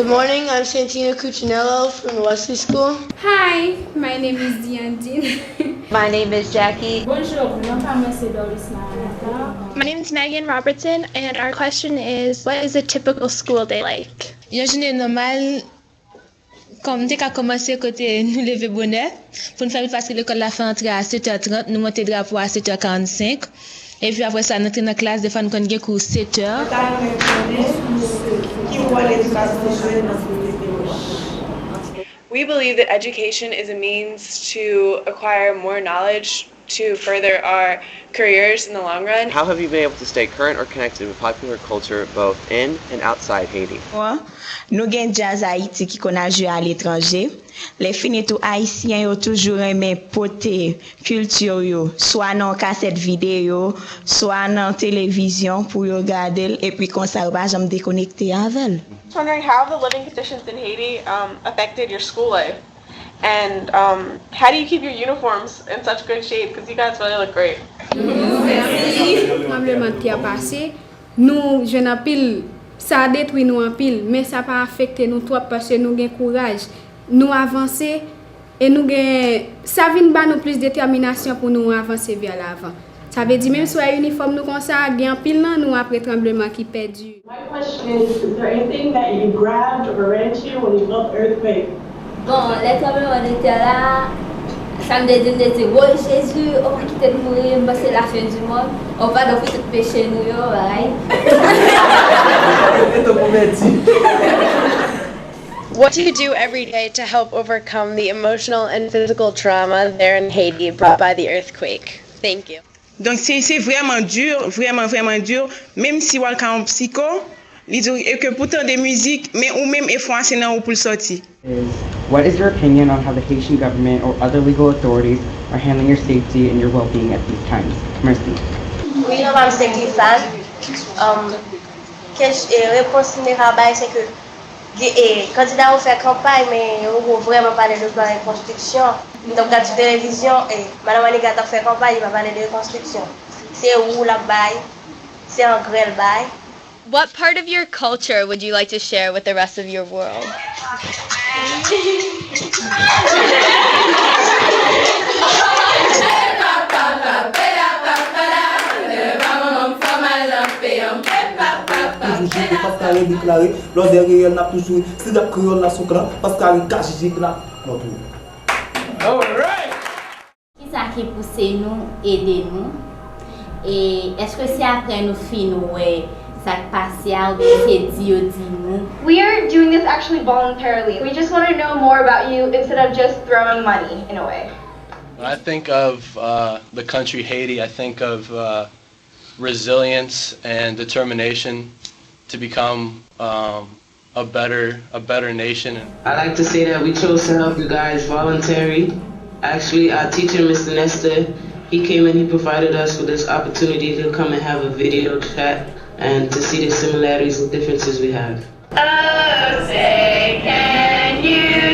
Good morning, I'm Santina Cuccinello from the Wesley School. Hi, my name is Diandine. My name is Jackie. Bonjour, my name is Megan Robertson, and our question is, what is a typical school day like? Une journée normale, comme dès qu'à commencer côté nous lever bonne heure, pour nous faire parce que l'école la fait entrer à 7h30, nous monter drapeau à 7h45. Et puis après ça, nous entrer dans la classe, des fois nous avons cours 7h. We believe that education is a means to acquire more knowledge to further our careers in the long run. How have you been able to stay current or connected with popular culture both in and outside Haiti? Nous avons jazz Haïti qui qu'on a joué à l'étranger. Les filles tout haïtiens ont toujours aimé porter culture yo, soit dans cassette vidéo, soit dans télévision pour regarder et puis comme ça va jamais déconnecter avec elle. I was wondering how the living conditions in Haiti affected your school life, and how do you keep your uniforms in such good shape? Because you guys really look great. Merci. Tremblement qui a passé, nous jeune en pile, ça détruit nous en pile, mais ça pas affecté nous trop parce que nous gain courage, nous avancer et nous gain ça vient ba nous plus détermination pour nous avancer vers l'avant. Ça veut dire même si un uniforme nous comme ça gain pile nan nous après tremblement qui perdu. My question is there anything that you grabbed or ran to when you felt the earthquake? Bon, les tremblements de terre là, ça me dit oh Jésus, on va quitter le mourir, c'est la fin du monde, on va donc tout péché nous yo, right? What do you do every day to help overcome the emotional and physical trauma there in Haiti brought by the earthquake? Thank you. Donc c'est vraiment dur, vraiment dur, même si on est en psycho, et que pourtant des musiques, mais ou même il faut enseigner pour sortir. What is your opinion on how the Haitian government or other legal authorities are handling your safety and your well-being at these times? Merci. Oui, je m'appelle Glissade. Réponse générale, c'est que les candidats ont fait campagne, mais on va vraiment parler de plan de construction. Donc, dans la télévision, Madame Manigat a fait campagne, il va parler de construction. C'est où la baille, c'est un grêle baille. What part of your culture would you like to share with the rest of your world? Qui ça qui pousse nous, aider nous? Et est-ce que c'est après nous finir we are doing this actually voluntarily. We just want to know more about you instead of just throwing money in a way. When I think of the country Haiti, I think of resilience and determination to become a better nation. I like to say that we chose to help you guys voluntary. Actually, our teacher, Mr. Nestor, he came and he provided us with this opportunity to come and have a video chat and to see the similarities and differences we have. Oh, say, can you